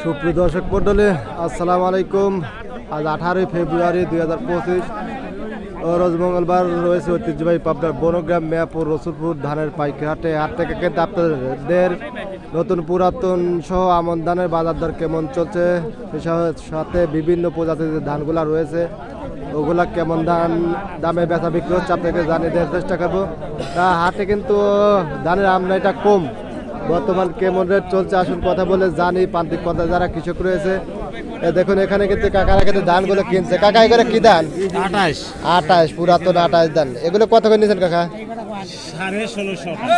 সুপ্রিয় দর্শক মন্ডলী, আসসালামু আলাইকুম। আজ 18 ফেব্রুয়ারি 2025 রোজ মঙ্গলবার রয়েছে ঐতিহ্যবাহী পাবনার বনগ্রাম মিয়াপুর রসুলপুর ধানের পাইকারি হাটে। হাট থেকে কিন্তু আপনাদের নতুন পুরাতন সহ আমন ধানের বাজার দর কেমন চলছে, সাথে বিভিন্ন প্রজাতির ধানগুলা রয়েছে ওগুলা কেমন দামে বেচা বিক্রি হচ্ছে আপনাকে জানিয়ে দেওয়ার চেষ্টা করবো। তা হাটে কিন্তু ধানের আমদানিটা কম, বর্তমান কেমন রেট চলছে আসুন কথা বলে জানি। প্রান্তিক পর্যায়ে যারা কৃষক রয়েছে দেখুন এখানে কিন্তু কাকারা কিন্তু ধানগুলো কিনছে। কাকা এগুলো কি ধান? 28 পুরাতন 28 ধান। এগুলো কত করে নিয়েছেন কাকা?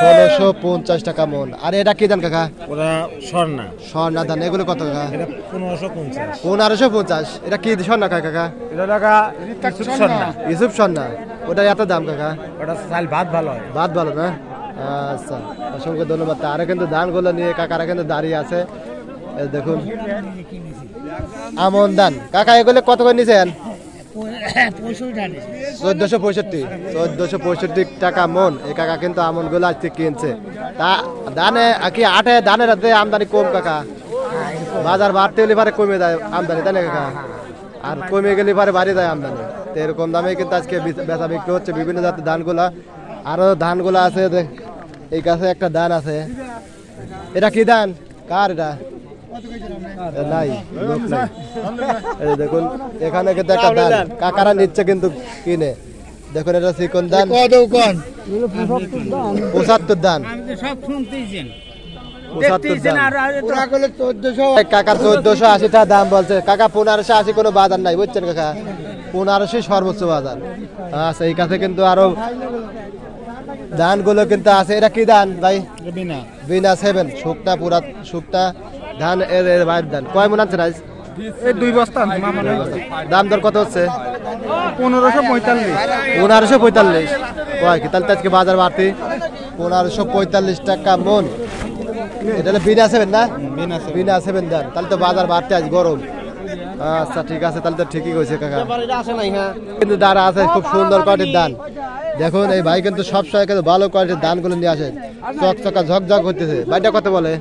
1650 টাকা মন। আর এটা কি ধান কাকা? স্বর্ণা ধান। এগুলো কত কাকা? 1550। এটা কি স্বর্ণা কাকা? ইউসুফ স্বর্ণা। ওটা এত দাম কাকা? ভাত ভালো না? আচ্ছা, অসংখ্য ধন্যবাদ। আরো কিন্তু ধানগুলো নিয়ে কাকারা কিন্তু দাঁড়িয়ে আছে দেখুন। আমন ধান কাকা এগুলো কত করে নিছেন? 1465 টাকা মন। এই কাকা কিন্তু আমন গুলো আজকে কিনছে। তা ধানে কি আটে ধানের আমদানি কম কাকা? বাজার বাড়তে হলে পারে কমে যায় আমদানি, তাই না কাকা? আর কমে গেলে পারে বাড়ি যায় আমদানি। তো এরকম দামে কিন্তু আজকে বেচা বিক্রি হচ্ছে বিভিন্ন জাতের ধানগুলা। আরো ধানগুলা আছে, এই কাছে একটা ধান আছে। এটা কি ধান? কার এটা? নাই, লোক নাই। এই দেখুন এখানে কিন্তু একটা ধান কাকারা নিচ্ছে কিন্তু কিনে। দেখুন এটা চিকন ধান, 75 ধান। কাকার 1480 টাকা দাম বলছে কাকা। 1580 কোনো বাজার নাই বুঝছেন কাকা? 1500 সর্বোচ্চ বাজার। আচ্ছা, এই কাছে কিন্তু আরো ধানগুলো কিন্তু আছে। এটা কি ধান ভাই? বিনা 7 শুকনা, পুরা শুকনা ধান। এর বাইরের ধান কয় মন আনছেন আজ? 2 বস্তা। দাম দর কত হচ্ছে? 1545। কয় কি তাহলে আজকে বাজার বাড়তি 1545 টাকা মন। এটা হলো বিনা 7 না? বিনা 7 ধান। তাহলে তো বাজার বাড়তে আজ গরম। আচ্ছা ঠিক আছে, তাহলে তো ঠিকই কইছে কাকা। কিন্তু দাঁড়া আছে খুব সুন্দর কোয়ালিটির ধান। দেখুন এই ভাই কিন্তু সবসময় কিন্তু ভালো কোয়ালিটির ধানগুলো নিয়ে আসে, চকচকা ঝকঝক হইতেছে। ভাইটা কত বলে?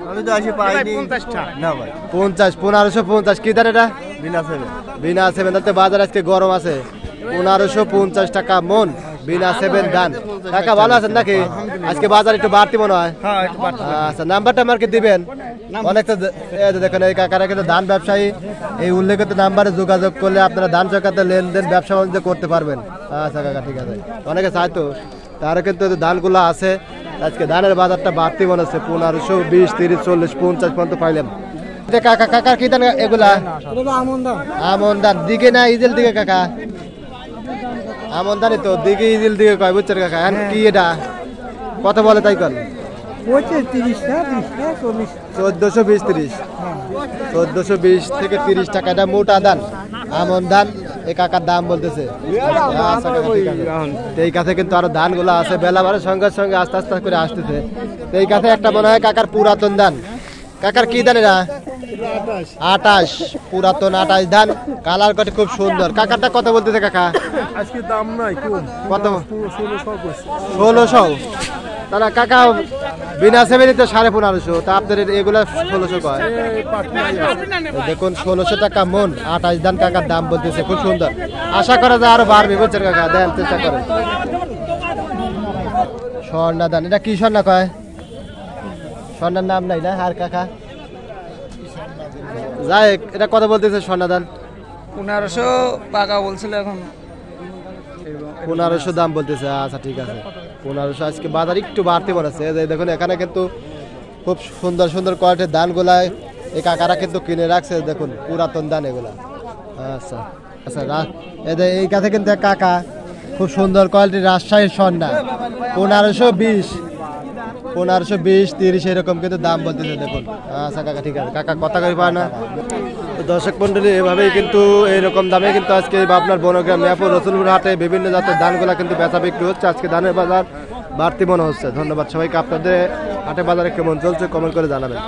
আমি তো আসি পাইনি 50 টাকা না ভাই। 1550 কি ধান এটা? বিনা 7। তাতে বাজার আজকে গরম আছে। 1550 টাকা মন বিনা 7 ধান। কাকা ভালো আছেন নাকি? আজকে বাজার একটু বাড়তি মনে হয়। আচ্ছা, নাম্বারটা আমাকে দিবেন। অনেকটা দেখেন এই কাকারা কিন্তু ধান ব্যবসায়ী। এই উল্লেখিত নাম্বারে যোগাযোগ করলে আপনারা ধান চকাতে লেনদেন ব্যবসা বাণিজ্য করতে পারবেন। আচ্ছা কাকা ঠিক আছে। অনেকে চাইতো তারও কিন্তু ধানগুলো আছে। আজকে ধানের বাজারটা বাড়তি মনে হচ্ছে। 1520, 30, 40, 50 পর্যন্ত পাইলাম। কাকা কাকার কি ধান এগুলা? আমন ধান। দিকে না ইজেল দিকে কাকা? আমন ধানই তো, দিকে ইজেল দিকে কয় বুঝছেন কাকা? কি এটা কত বলে তাই কন? 1420 থেকে 30 টাকা। এটা মোটা ধান আমন ধান। এই কাকার দাম বলতেছে। এই কাছে কিন্তু আরো ধান গুলো আছে। বেলা বাড়ার সঙ্গে সঙ্গে আস্তে আস্তে করে আসতেছে। এই কাছে একটা মনে হয় কাকার পুরাতন ধান। কাকার কি ধান এটা? 28 পুরাতন 28 ধান। কালার কত খুব সুন্দর। কাকারটা কত বলতেছে কাকা? আজকে দাম নাই কত? 1600। তাহলে কাকা বিনা 7 তো 1550। তা আপনাদের এগুলা 1600 কয়। দেখুন 1600 টাকা মন 28 ধান কাকার দাম বলতেছে। খুব সুন্দর। আশা করা যায় আরো বাড়বে বুঝছেন কাকা। দেন চেষ্টা করেন। স্বর্ণা ধান। এটা কি স্বর্ণা কয়? স্বর্ণার নাম নাই না আর কাকা? যাই এটা কত বলতেছে স্বর্ণা ধান? 1500 টাকা বলছিল, এখন 1500 দাম বলতেছে। আচ্ছা ঠিক আছে 1500। আজকে বাজার একটু বাড়তি মনে হচ্ছে। দেখুন এখানে কিন্তু খুব সুন্দর সুন্দর কোয়ালিটির ধানগুলা এই কাকারা কিন্তু কিনে রাখছে। দেখুন পুরাতন ধান এগুলা। আচ্ছা আচ্ছা, এই কাছে কিন্তু কাকা খুব সুন্দর কোয়ালিটির রাজশাহীর স্বর্ণা 1520, 30 এরকম কিন্তু দাম বলতেছে। দেখুন আচ্ছা কাকা ঠিক আছে। কাকা কথা কই পায় না। দর্শক মন্ডলী এভাবেই কিন্তু এইরকম দামে কিন্তু আজকে আপনার বনগ্রাম মিয়াপুর রসুলপুর হাটে বিভিন্ন জাতের ধানগুলা কিন্তু বেচা বিক্রি হচ্ছে। আজকে ধানের বাজার বাড়তি মনে হচ্ছে। ধন্যবাদ সবাইকে। আপনাদের হাটে বাজারে কেমন চলছে কমেন্ট করে জানাবেন।